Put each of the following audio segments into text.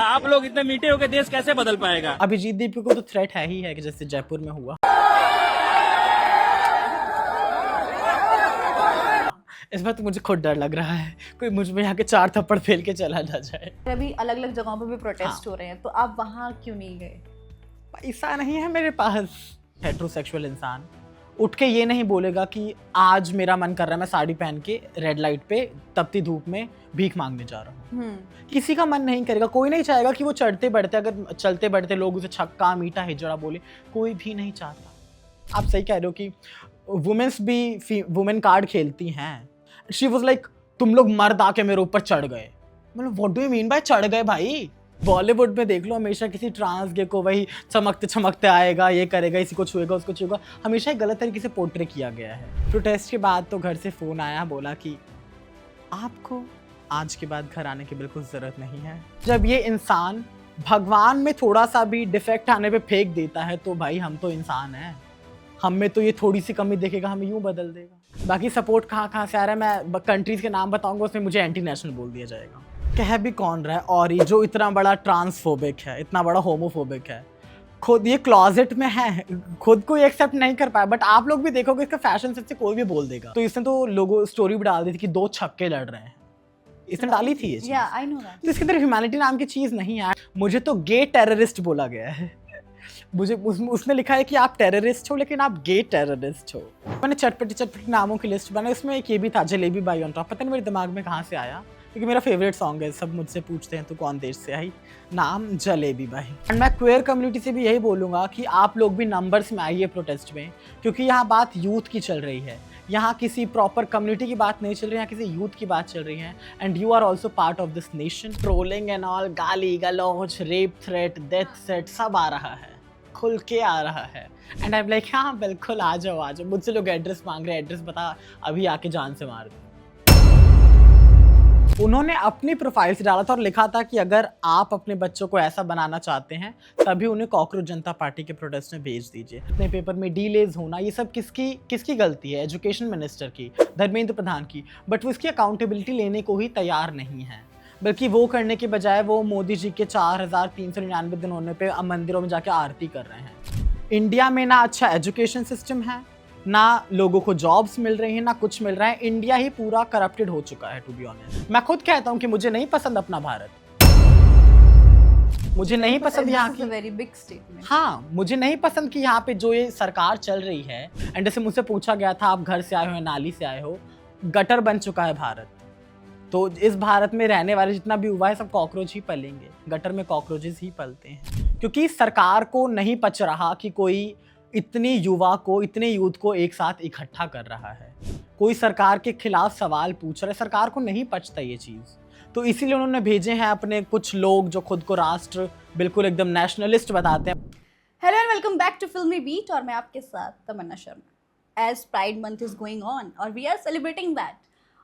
आप लोग इतने मीठे होकर देश कैसे बदल पाएगा? अभिजीत दीपी को तो थ्रेट है ही है कि जैसे जयपुर में हुआ। इस बार तो मुझे खुद डर लग रहा है कोई मुझ में यहाँ के 4 थप्पड़ फेल के चला ना जाए। अभी अलग अलग जगहों पर भी प्रोटेस्ट हो रहे हैं, तो आप वहाँ क्यों नहीं गए? पैसा नहीं है मेरे पास। हेट्रोसेक्सुअल इंसान उठ के ये नहीं बोलेगा कि आज मेरा मन कर रहा है मैं साड़ी पहन के रेड लाइट पे तपती धूप में भीख मांगने जा रहा हूँ। किसी का मन नहीं करेगा, कोई नहीं चाहेगा कि वो चढ़ते बढ़ते अगर चलते बढ़ते लोग उसे छक्का मीठा हिजड़ा बोले, कोई भी नहीं चाहता। आप सही कह रहे हो कि वुमेन्स भी वुमेन कार्ड खेलती हैं। शी वाज लाइक तुम लोग मर्द आके मेरे ऊपर चढ़ गए। मतलब what do you mean by चढ़ गए भाई? बॉलीवुड में देख लो हमेशा किसी ट्रांस गे को वही चमकते चमकते आएगा, ये करेगा, इसी को छुएगा उसको छुएगा, हमेशा ही गलत तरीके से पोर्ट्रे किया गया है। प्रोटेस्ट के बाद तो घर से फ़ोन आया, बोला कि आपको आज के बाद घर आने की बिल्कुल ज़रूरत नहीं है। जब ये इंसान भगवान में थोड़ा सा भी डिफेक्ट आने पे फेंक देता है तो भाई हम तो इंसान हैं, हम में तो ये थोड़ी सी कमी देखेगा हमें यूँ बदल देगा। बाकी सपोर्ट कहाँ से आ रहा है मैं कंट्रीज़ के नाम बताऊँगा, उसमें मुझे एंटी नेशनल बोल दिया जाएगा। कह भी कौन रहा है, और ये जो इतना बड़ा ट्रांसफोबिक है, इतना बड़ा होमोफोबिक है, खुद ये क्लॉजेट में है, खुद को ये एक्सेप्ट नहीं कर पाया। बट आप लोग भी देखोगे इसका फैशन सेंस से कोई भी बोल देगा। तो इसने तो लोगों स्टोरी भी डाल दी थी कि 2 छक्के लड़ रहे हैं, इसने डाली थी ये चीज़। Yeah, I know that. तो इसके अंदर ह्यूमैनिटी नाम की चीज़ नहीं है। मुझे तो गे टेररिस्ट बोला गया है। मुझे उसने लिखा है कि आप टेररिस्ट हो लेकिन आप गे टेररिस्ट हो। मैंने चटपटी नामों की लिस्ट बनाई, उसमें एक ये भी था जलेबी बाई ऑन टॉप। पता नहीं मेरे दिमाग में कहाँ से आया, क्योंकि मेरा फेवरेट सॉन्ग है। सब मुझसे पूछते हैं तो कौन देश से आई, नाम जलेबी बाई। एंड मैं क्वेयर कम्युनिटी से भी यही बोलूँगा कि आप लोग भी नंबर्स में आइए प्रोटेस्ट में, क्योंकि यहाँ बात यूथ की चल रही है। यहाँ किसी प्रॉपर कम्युनिटी की बात नहीं चल रही है, यहाँ किसी यूथ की बात चल रही है। And you are also part of this nation. Trolling and all, गाली गलौज, रेप थ्रेट, डेथ थ्रेट सब आ रहा है, खुल के आ रहा है। एंड आई एम लाइक हाँ बिल्कुल आ जाओ। मुझसे लोग एड्रेस मांग रहे हैं, एड्रेस बता, अभी आके जान से मार दो। उन्होंने अपनी प्रोफाइल से डाला था और लिखा था कि अगर आप अपने बच्चों को ऐसा बनाना चाहते हैं तभी उन्हें कॉकरोच जनता पार्टी के प्रोटेस्ट में भेज दीजिए। अपने पेपर में डीलेज होना, ये सब किसकी गलती है? एजुकेशन मिनिस्टर की, धर्मेंद्र प्रधान की। बट वो इसकी अकाउंटेबिलिटी लेने को ही तैयार नहीं है, बल्कि वो करने के बजाय वो मोदी जी के 4399 दिन होने पे मंदिरों में जाके आरती कर रहे हैं। इंडिया में ना अच्छा एजुकेशन सिस्टम है, ना लोगों को जॉब्स मिल रही हैं, ना कुछ मिल रहा है। इंडिया ही पूरा करप्टेड हो चुका है टू बी ऑनेस्ट। मैं खुद कहता हूँ कि मुझे नहीं पसंद अपना भारत, मुझे नहीं पसंद यहाँ की वेरी बिग स्टेटमेंट। हाँ, मुझे नहीं पसंद कि यहाँ पे जो ये सरकार चल रही है। एंड जैसे मुझसे पूछा गया था आप घर से आए हो या नाली से आए हो, गटर बन चुका है भारत। तो इस भारत में रहने वाले जितना भी हुआ है सब कॉकरोच ही पलेंगे, गटर में कॉकरोचेस ही पलते हैं। क्योंकि सरकार को नहीं पच रहा कि कोई इतनी युवा को, इतने यूथ को एक साथ इकट्ठा कर रहा है, कोई सरकार के खिलाफ सवाल पूछ रहा है। सरकार को नहीं पचता ये चीज़, तो इसीलिए उन्होंने भेजे हैं अपने कुछ लोग जो खुद को राष्ट्र बिल्कुल एकदम नेशनलिस्ट बताते हैं। Hello and welcome back to फिल्मी बीट, और मैं आपके साथ Tamanna Sharma. As pride month is going on और वी आर सेलिब्रेटिंग दैट,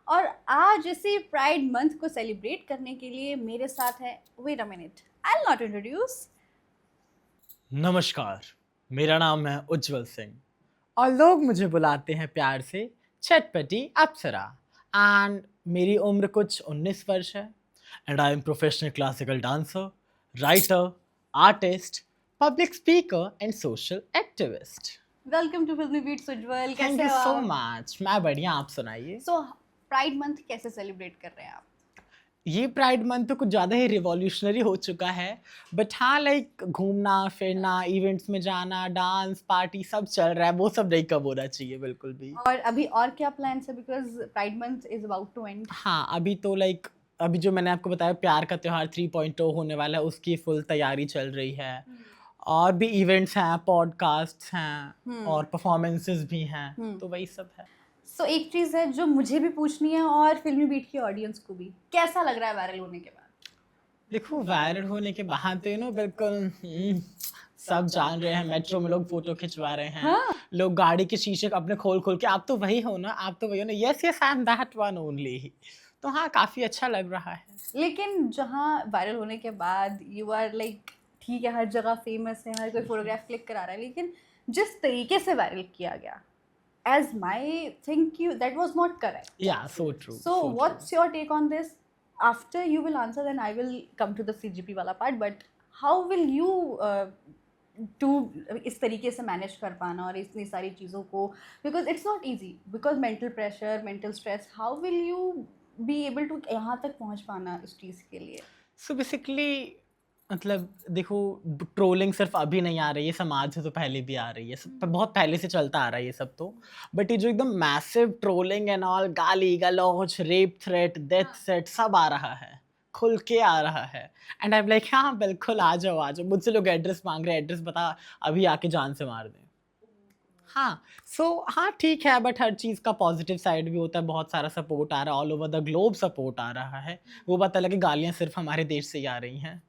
और आज इसी प्राइड मंथ को सेलिब्रेट करने के लिए मेरे साथ है, wait a minute, I will not introduce. नमस्कार, मेरा नाम है उज्जवल सिंह और लोग मुझे बुलाते हैं प्यार से चटपटी अप्सरा। एंड मेरी उम्र कुछ 19 वर्ष है। And I am professional classical dancer, writer, artist, public speaker and social activist. Welcome to फिल्मी बीट उज्जवल, थैंक कैसे यू हो सो आप? मच। मैं बढ़िया, आप सुनाइए। सो प्राइड मंथ कैसे सेलिब्रेट कर रहे हैं आप? ये प्राइड मंथ तो कुछ ज़्यादा ही रिवॉल्यूशनरी हो चुका है। बट हाँ, लाइक घूमना फिरना, इवेंट्स में जाना, डांस पार्टी सब चल रहा है, वो सब नहीं कम होना चाहिए बिल्कुल भी। और अभी और क्या प्लान्स है, because pride month is about to end? हाँ, अभी तो लाइक अभी जो मैंने आपको बताया प्यार का त्यौहार 3.0 होने वाला है, उसकी फुल तैयारी चल रही है। और भी इवेंट्स हैं, पॉडकास्ट्स हैं और परफॉर्मेंसेस भी हैं, तो वही सब है। सो एक चीज़ है जो मुझे भी पूछनी है और फिल्मी बीट की ऑडियंस को भी, कैसा लग रहा है वायरल होने के बाद? देखो, वायरल होने के बाद तो बिल्कुल सब जान रहे हैं, मेट्रो में लोग फोटो खिंचवा रहे हैं। हाँ? लोग गाड़ी के शीशे अपने खोल खोल के, आप तो वही हो ना, आप तो वही हो ना, yes yes I am that one only. तो हाँ, काफ़ी अच्छा लग रहा है। लेकिन जहाँ वायरल होने के बाद यू आर लाइक, ठीक है हर जगह फेमस है, हर कोई फोटोग्राफ क्लिक करा रहा है, लेकिन जिस तरीके से वायरल किया गया, as my think you that was not correct. Yeah, so true. So what's your take on this? after you will answer, then I will come to the CGP वाला part. But how will you to इस तरीके से manage कर पाना और इतनी सारी चीज़ों को, because it's not easy, because mental pressure, mental stress, how will you be able to यहाँ तक पहुँच पाना इस चीज़ के लिए? सो बेसिकली मतलब देखो, ट्रोलिंग सिर्फ अभी नहीं आ रही है, समाज से तो पहले भी आ रही है, बहुत पहले से चलता आ रहा है ये सब तो। बट ये जो एकदम मैसिव ट्रोलिंग एंड ऑल, गाली गलौज, रेप थ्रेट, डेथ थ्रेट, सब आ रहा है, खुल के आ रहा है। एंड आई एम लाइक हाँ बिल्कुल आ जाओ, मुझसे लोग एड्रेस मांग रहे हैं, एड्रेस बता, अभी आके जान से मार दें। हाँ, हाँ ठीक है, बट हर चीज़ का पॉजिटिव साइड भी होता है, बहुत सारा सपोर्ट आ रहा है, all over the globe support आ रहा है। वो बात अलग है, गालियाँ सिर्फ हमारे देश से ही आ रही हैं,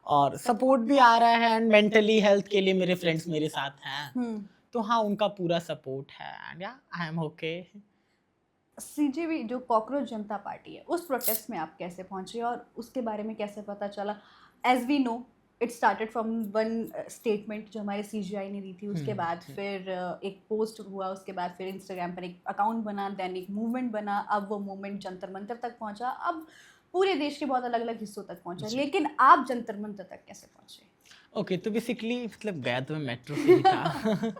और सपोर्ट भी आ रहा है, एंड मेंटली हेल्थ के लिए मेरे फ्रेंड्स मेरे साथ हैं, तो हाँ उनका पूरा सपोर्ट है, एंड या आई एम ओके। CGP जो कॉकरोच जनता पार्टी है, उस प्रोटेस्ट में आप कैसे पहुंचे और उसके बारे में कैसे पता चला? As we know, it started from one statement जो हमारे CGI ने दी थी, उसके बाद फिर एक पोस्ट हुआ, उसके बाद फिर इंस्टाग्राम पर एक अकाउंट बना, देन एक मूवमेंट बना, अब वो मूवमेंट जंतर मंतर तक पहुंचा, अब पूरे देश के बहुत अलग अलग हिस्सों तक पहुंचा। लेकिन आप जंतर मंतर तक कैसे पहुंचे? ओके, तो बेसिकली मतलब गया तो मैं मेट्रो से ही था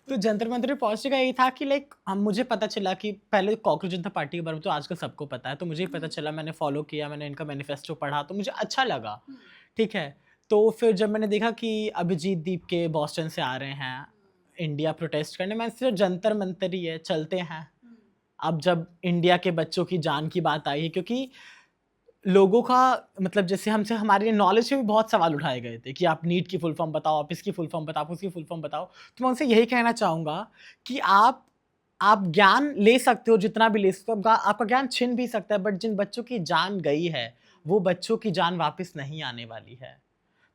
तो जंतर मंतर पे पहुंचने का यही था कि लाइक मुझे पता चला कि पहले कॉकरोच जनता पार्टी के बारे में तो आजकल सबको पता है, तो मुझे ही पता चला, मैंने फॉलो किया, मैंने इनका मैनिफेस्टो पढ़ा, तो मुझे अच्छा लगा। ठीक है, तो फिर जब मैंने देखा कि अभिजीत दीप के बॉस्टन से आ रहे हैं इंडिया प्रोटेस्ट करने, मैंने सोचा जंतर मंतर ही है, चलते हैं। अब जब इंडिया के बच्चों की जान की बात आई है, क्योंकि लोगों का मतलब जैसे हमसे हमारे नॉलेज से भी बहुत सवाल उठाए गए थे कि आप नीट की फुल फॉर्म बताओ, आप इसकी फुल फॉर्म बताओ, आप उसकी फुल फॉर्म बताओ, तो मैं उनसे यही कहना चाहूँगा कि आप ज्ञान ले सकते हो, जितना भी ले सकते हो, आपका ज्ञान छिन भी सकता है, बट जिन बच्चों की जान गई है वो बच्चों की जान वापस नहीं आने वाली है।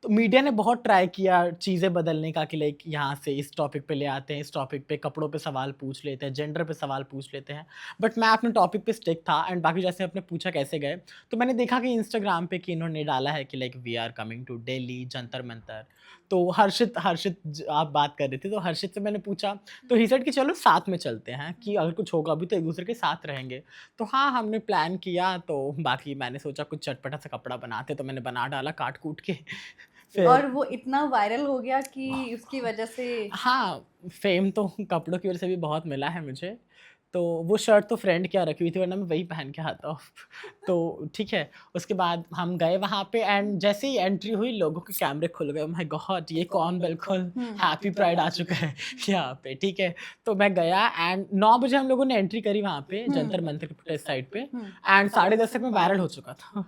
तो मीडिया ने बहुत ट्राई किया चीज़ें बदलने का कि लाइक यहाँ से इस टॉपिक पे ले आते हैं, इस टॉपिक पे कपड़ों पे सवाल पूछ लेते हैं, जेंडर पे सवाल पूछ लेते हैं, बट मैं अपने टॉपिक पे स्टिक था। एंड बाकी जैसे आपने पूछा कैसे गए, तो मैंने देखा कि इंस्टाग्राम पे कि इन्होंने डाला है कि like we are coming to Delhi Jantar Mantar, तो हर्षित आप बात कर रहे थे, तो हर्षित से मैंने पूछा, तो ही सेड कि चलो साथ में चलते हैं, कि अगर कुछ होगा भी तो एक दूसरे के साथ रहेंगे। तो हाँ, हमने प्लान किया, तो बाकी मैंने सोचा कुछ चटपटा सा कपड़ा बनाते, तो मैंने बना डाला काट कूट के और वो इतना वायरल हो गया कि उसकी वजह से हाँ, फेम तो कपड़ों की वजह से भी बहुत मिला है मुझे। तो वो शर्ट तो फ्रेंड क्या रखी हुई थी, वरना मैं वही पहन के आता हूँ तो ठीक है, उसके बाद हम गए वहाँ पे, एंड जैसे ही एंट्री हुई लोगों के कैमरे खुल गए, माय गॉड ये कौन, बिल्कुल हैप्पी प्राइड आ चुका है यहाँ पे। ठीक है, तो मैं गया, एंड 9 बजे हम लोगों ने एंट्री करी वहाँ पे जंतर मंतर के प्रोटेस्ट साइड पे, एंड 10:30 तक मैं वायरल हो चुका था।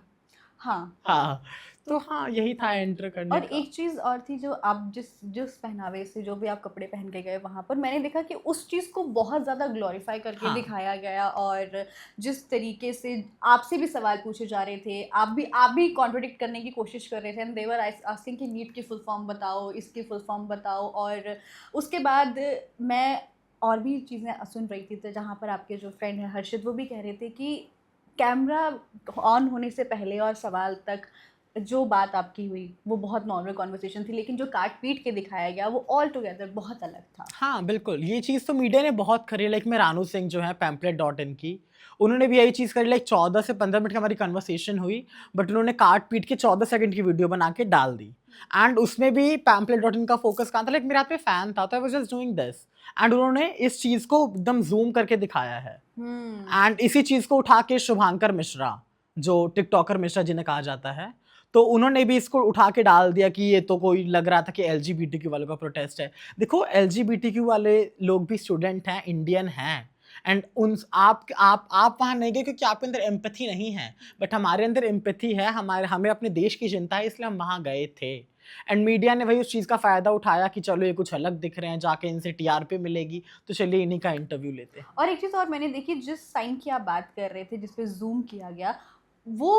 हाँ, तो हाँ यही था एंटर करने और का। एक चीज़ और थी, जो आप जिस पहनावे से जो भी आप कपड़े पहन के गए वहाँ पर, मैंने देखा कि उस चीज़ को बहुत ज़्यादा ग्लोरीफाई करके दिखाया गया, और जिस तरीके से आपसे भी सवाल पूछे जा रहे थे, आप भी कॉन्ट्रडिक्ट करने की कोशिश कर रहे थे, एंड दे वर आस्किंग कि नीट की फुल फॉर्म बताओ, इसकी फुल फॉर्म बताओ। और उसके बाद मैं और भी चीज़ें सुन रही थी, तो जहाँ पर आपके जो फ्रेंड है हर्षित, वो भी कह रहे थे कि कैमरा ऑन होने से पहले और सवाल तक जो बात आपकी हुई वो बहुत नॉर्मल कॉन्वर्सेशन थी, लेकिन जो काट पीट के दिखाया गया वो ऑल टुगेदर बहुत अलग था। हाँ बिल्कुल, ये चीज़ तो मीडिया ने बहुत करी है। लाइक मैं रानू सिंह जो है pamphlet.in की, उन्होंने भी यही चीज़ करी। लाइक 14 से 15 मिनट की हमारी कन्वर्सेशन हुई, बट उन्होंने काट पीट के 14 सेकंड की वीडियो बना के डाल दी। एंड उसमें भी pamphlet.in का फोकस कहाँ था, लाइक मेरे हाथ में फ़ैन था, तो I was just doing this, and उन्होंने इस चीज़ को एकदम जूम करके दिखाया है। एंड इसी चीज़ को उठा के शुभांकर मिश्रा, जो टिकटॉकर मिश्रा जिन्हें कहा जाता है, तो उन्होंने भी इसको उठा के डाल दिया कि ये तो कोई लग रहा था कि LGBTQ वालों का प्रोटेस्ट है। देखो LGBTQ वाले लोग भी स्टूडेंट हैं, इंडियन हैं, एंड उन आप वहाँ नहीं गए क्योंकि आपके अंदर एम्पैथी नहीं है, बट हमारे अंदर एम्पैथी है, हमें अपने देश की चिंता है, इसलिए हम वहाँ गए थे। एंड मीडिया ने वही उस चीज़ का फ़ायदा उठाया कि चलो ये कुछ अलग दिख रहे हैं, जाके इनसे TRP मिलेगी, तो चलिए इन्हीं का इंटरव्यू लेते हैं। और एक चीज़ और मैंने देखी, जिस साइन की आप बात कर रहे थे, जिस पे जूम किया गया, वो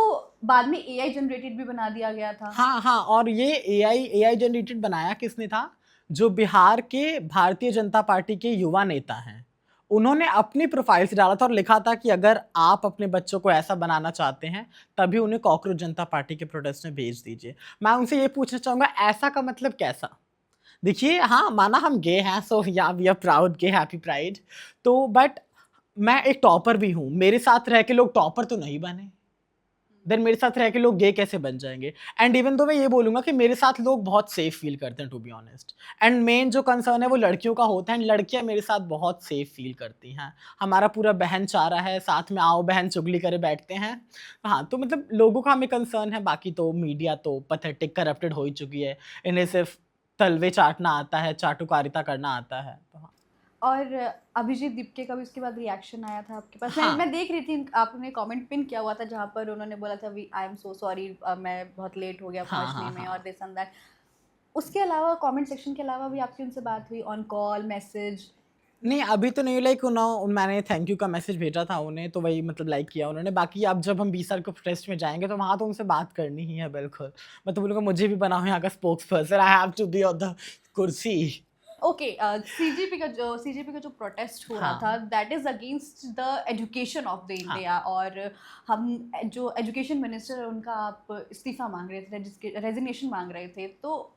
बाद में AI जनरेटेड भी बना दिया गया था। हाँ, और ये AI जनरेटेड बनाया किसने था? जो बिहार के भारतीय जनता पार्टी के युवा नेता हैं, उन्होंने अपनी प्रोफाइल से डाला था और लिखा था कि अगर आप अपने बच्चों को ऐसा बनाना चाहते हैं, तभी उन्हें कॉकरोच जनता पार्टी के प्रोटेस्ट में भेज दीजिए। मैं उनसे ये पूछना चाहूँगा, ऐसा का मतलब कैसा? देखिए, हाँ, माना हम गे हैं, so yeah we are proud gay, happy pride, तो बट मैं एक टॉपर भी हूँ, मेरे साथ रह के लोग टॉपर तो नहीं बने। देन मेरे साथ रह के लोग गे कैसे बन जाएंगे? एंड इवन तो मैं ये बोलूँगा कि मेरे साथ लोग बहुत सेफ फील करते हैं, to be honest. And main जो कंसर्न है वो लड़कियों का होता है, एंड लड़कियाँ मेरे साथ बहुत सेफ फील करती हैं। हमारा पूरा बहन चारा है, साथ में आओ बहन चुगली करे बैठते हैं। हाँ, तो मतलब लोगों का हमें कंसर्न है, बाकी तो मीडिया तो पैथेटिक करप्टेड हो ही चुकी है। इन्हें सिर्फ तलवे चाटना आता है, चाटुकारिता करना आता है। तो हाँ। और अभिजीत दीपके का भी उसके बाद रिएक्शन आया था आपके पास? हाँ। मैं देख रही थी, आपने कमेंट पिन किया हुआ था जहाँ पर उन्होंने बोला था we I am so sorry, मैं बहुत लेट हो गया हाँ, पहुँचने हाँ, में हाँ। और दिस एंड दैट। उसके अलावा कमेंट सेक्शन के अलावा भी आपकी उनसे बात हुई ऑन कॉल, मैसेज? नहीं, अभी तो नहीं, लाइक मैंने थैंक यू का मैसेज भेजा था उन्हें, तो वही मतलब लाइक किया उन्होंने। बाकी अब जब हम 20 तारीख को प्रोटेस्ट में जाएँगे तो वहाँ तो उनसे बात करनी ही है, बिल्कुल। मैं तो बोलूँगा मुझे भी बनाओ यहाँ का spokesperson, I have to be on the kursi. Okay, CJP का जो प्रोटेस्ट हो रहा हाँ। था, that is against the education of the India. और हम जो एजुकेशन मिनिस्टर है उनका आप इस्तीफा मांग रहे थे, जिसके रेजिग्नेशन मांग रहे थे, तो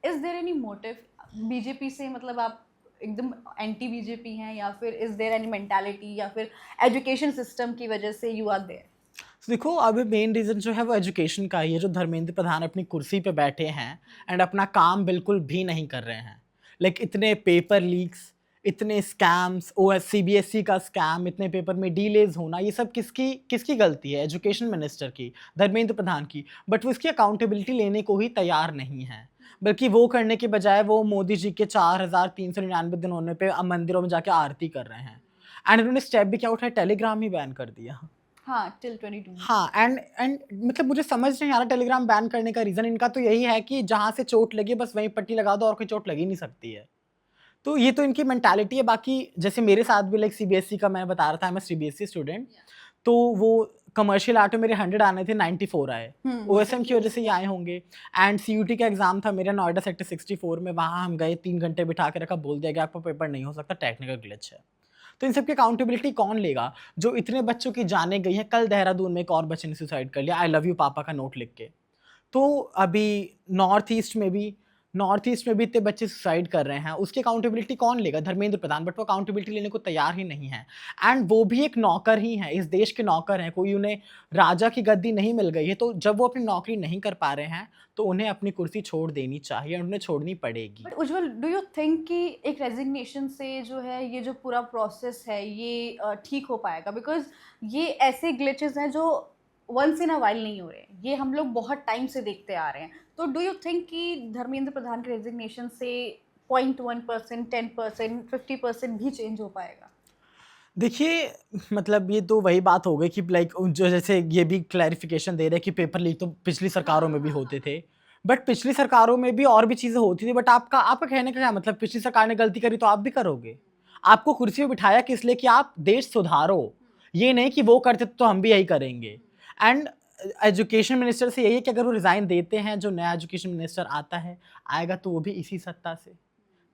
is there any motive BJP से? मतलब आप एकदम एंटी बीजेपी हैं, या फिर इज देयर एनी मेंटालिटी, या फिर एजुकेशन सिस्टम की वजह से यू आर देयर? देखो, अभी मेन रीज़न जो है वो एजुकेशन का ही है। जो धर्मेंद्र प्रधान अपनी कुर्सी पे बैठे हैं एंड अपना काम बिल्कुल भी नहीं कर रहे हैं। लाइक इतने पेपर लीक्स, इतने स्कैम्स, सीबीएसई का स्कैम, इतने पेपर में डिलेज होना, ये सब किसकी किसकी गलती है? एजुकेशन मिनिस्टर की, धर्मेंद्र प्रधान की। बट वो इसकी अकाउंटेबिलिटी लेने को ही तैयार नहीं है, बल्कि वो करने के बजाय वो मोदी जी के 4399 दिन होने पे मंदिरों में जाके आरती कर रहे हैं। एंड उन्होंने स्टेप भी क्या उठाया, टेलीग्राम ही बैन कर दिया। हाँ, टिल 22। हाँ, एंड मतलब मुझे समझ नहीं आ रहा टेलीग्राम बैन करने का रीज़न। इनका तो यही है कि जहाँ से चोट लगी बस वहीं पट्टी लगा दो, और कोई चोट लग ही नहीं सकती है। तो ये तो इनकी मेंटालिटी है। बाकी जैसे मेरे साथ भी लाइक सीबीएसई का मैं बता रहा था, मैं सीबीएसई स्टूडेंट, तो वो कमर्शियल आर्ट में मेरे 100 आने थे, 94 आए। ओएसएम की वजह से ये आए होंगे। एंड सीयूटी का एग्जाम था मेरा नोएडा सेक्टर 64 में, वहाँ हम गए, 3 घंटे बिठा के रखा, बोल दिया कि आपका पेपर नहीं हो सकता, टेक्निकल ग्लिच है। तो इन सब की अकाउंटेबिलिटी कौन लेगा? जो इतने बच्चों की जानें गई हैं, कल देहरादून में एक और बच्चे ने सुसाइड कर लिया, आई लव यू पापा का नोट लिख के। तो अभी नॉर्थ ईस्ट में भी इतने बच्चे सुसाइड कर रहे हैं, उसकी अकाउंटेबिलिटी कौन लेगा? धर्मेंद्र प्रधान। बट वो अकाउंटेबिलिटी लेने को तैयार ही नहीं है। एंड वो भी एक नौकर ही हैं, इस देश के नौकर हैं, कोई उन्हें राजा की गद्दी नहीं मिल गई है। तो जब वो अपनी नौकरी नहीं कर पा रहे हैं तो उन्हें अपनी कुर्सी छोड़ देनी चाहिए, और उन्हें छोड़नी पड़ेगी। But Ujjwal, do you think कि एक रेजिग्नेशन से जो है ये जो पूरा प्रोसेस है ये ठीक हो पाएगा? बिकॉज ये ऐसे ग्लिचेस हैं जो वंस इन अ वाइल नहीं हो रहे, ये हम लोग बहुत टाइम से देखते आ रहे हैं। तो डू यू थिंक कि धर्मेंद्र प्रधान के रेजिग्नेशन से 0.1%, 10%, 50% भी चेंज हो पाएगा? देखिए, मतलब ये तो वही बात हो गई कि लाइक जो जैसे ये भी क्लैरिफिकेशन दे रहे हैं कि पेपर लीक तो पिछली सरकारों में भी होते थे। बट पिछली सरकारों में भी और भी चीज़ें होती थी। बट आपका कहने का क्या मतलब? पिछली सरकार ने गलती करी तो आप भी करोगे? आपको कुर्सी पे बिठाया किस लिए? कि आप देश सुधारो, ये नहीं कि वो करते तो हम भी यही करेंगे। एंड एजुकेशन मिनिस्टर से यही है कि अगर वो रिज़ाइन देते हैं, जो नया एजुकेशन मिनिस्टर आता है, आएगा तो वो भी इसी सत्ता से,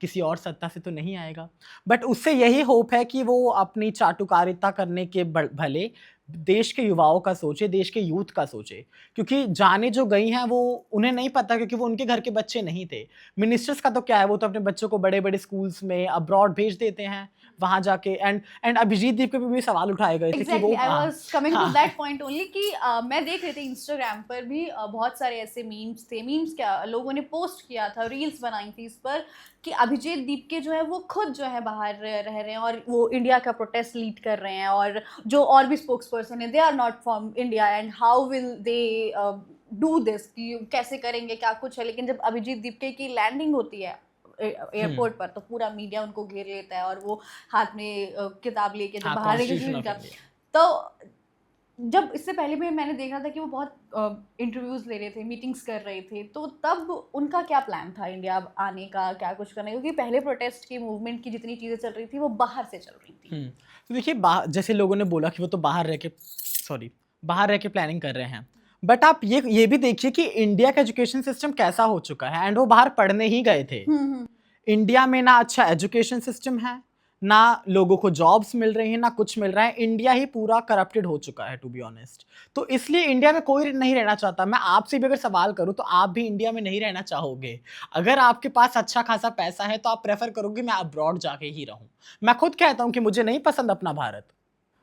किसी और सत्ता से तो नहीं आएगा। बट उससे यही होप है कि वो अपनी चाटुकारिता करने के भले देश के युवाओं का सोचे, देश के यूथ का सोचे। क्योंकि जाने जो गई हैं वो उन्हें नहीं पता, क्योंकि वो उनके घर के बच्चे नहीं थे। मिनिस्टर्स का तो क्या है, वो तो अपने बच्चों को बड़े-बड़े स्कूल्स में अब्रॉड भेज देते हैं, वहाँ जाके। एंड अभिजीत दीप पे भी सवाल उठाए गए थे कि वो I was coming to that point only कि मैं देख रही थी इंस्टाग्राम पर भी बहुत सारे ऐसे मीम्स थे, क्या लोगों ने पोस्ट किया था, रील्स बनाई थी इस पर कि अभिजीत दीपके जो है वो खुद जो है बाहर रह रहे हैं और वो इंडिया का प्रोटेस्ट लीड कर रहे हैं, और जो और भी स्पोक्स पर्सन है, they are not from India and how will they do this, कि कैसे करेंगे, क्या कुछ है। लेकिन जब अभिजीत दीपके की लैंडिंग होती है एयरपोर्ट पर तो पूरा मीडिया उनको घेर लेता है, और वो हाथ में किताब लेके जब बाहर निकलते, तो जब इससे पहले भी मैंने देखा था कि वो बहुत इंटरव्यूज ले रहे थे, मीटिंग्स कर रहे थे, तो तब उनका क्या प्लान था इंडिया आने का, क्या कुछ करने का? क्योंकि पहले प्रोटेस्ट की मूवमेंट की जितनी चीज़ें चल रही थी वो बाहर से चल रही थी। तो देखिए, जैसे लोगों ने बोला कि वो तो बाहर रह के प्लानिंग कर रहे हैं। बट आप ये भी देखिए कि इंडिया का एजुकेशन सिस्टम कैसा हो चुका है। एंड वो बाहर पढ़ने ही गए थे। इंडिया में ना अच्छा एजुकेशन सिस्टम है, ना लोगों को जॉब्स मिल रही हैं, ना कुछ मिल रहा है। इंडिया ही पूरा करप्टेड हो चुका है, टू बी ऑनेस्ट। तो इसलिए इंडिया में कोई नहीं रहना चाहता। मैं आपसे भी अगर सवाल करूं तो आप भी इंडिया में नहीं रहना चाहोगे। अगर आपके पास अच्छा खासा पैसा है तो आप प्रेफर करोगे मैं अब्रॉड जाके ही रहूं। मैं खुद कहता हूं कि मुझे नहीं पसंद अपना भारत,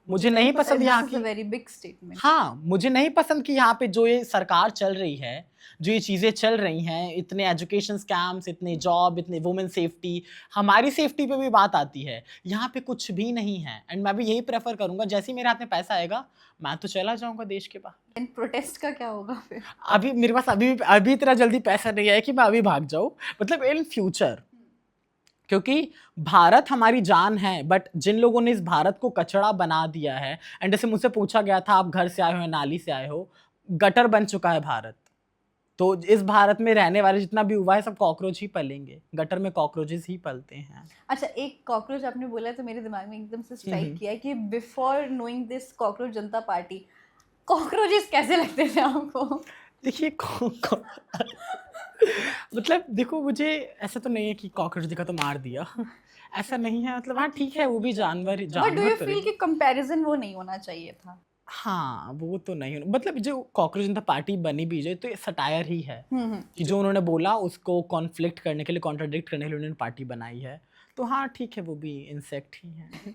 मुझे नहीं पसंद यहाँ की वेरी बिग स्टेटमेंट। हाँ, मुझे नहीं पसंद कि यहाँ पे जो ये सरकार चल रही है, जो ये चीज़ें चल रही हैं, इतने एजुकेशन स्कैम्स, इतने जॉब, इतने वुमेन सेफ्टी, हमारी सेफ्टी पे भी बात आती है। यहाँ पे कुछ भी नहीं है एंड मैं भी यही प्रेफर करूँगा, जैसे ही मेरे हाथ में पैसा आएगा, मैं तो चला जाऊँगा देश के बाहर। एंड प्रोटेस्ट का क्या होगा फिर? अभी मेरे पास अभी इतना जल्दी पैसा नहीं है कि मैं अभी भाग जाऊँ, मतलब इन फ्यूचर, क्योंकि भारत हमारी जान है, बट जिन लोगों ने इस भारत को कचड़ा बना दिया है, एंड जैसे मुझसे पूछा गया था आप घर से आए हो या नाली से आए हो, गटर बन चुका है भारत। तो इस भारत में रहने वाले जितना भी हुआ है सब कॉकरोच ही पलेंगे, गटर में कॉकरोचेस ही पलते हैं। अच्छा, एक कॉकरोच आपने बोला तो मेरे दिमाग में एकदम से स्ट्राइक किया कि before knowing this cockroach Janata party, cockroaches कैसे लगते थे आपको? देखिए मतलब देखो, मुझे ऐसा तो नहीं है कि कॉकरोच दिखा तो मार दिया, ऐसा नहीं है, मतलब हाँ ठीक है, वो भी जानवर बट डू यू तो फील कि कंपैरिजन वो नहीं होना चाहिए था? हाँ, वो तो नहीं मतलब जो कॉकरोच जनता पार्टी बनी भी है तो ये सटायर ही है कि जो उन्होंने बोला उसको कॉन्फ्लिक्ट करने के लिए, कॉन्ट्राडिक्ट करने के लिए उन्होंने पार्टी बनाई है। तो हाँ ठीक है, वो भी इंसेक्ट ही है।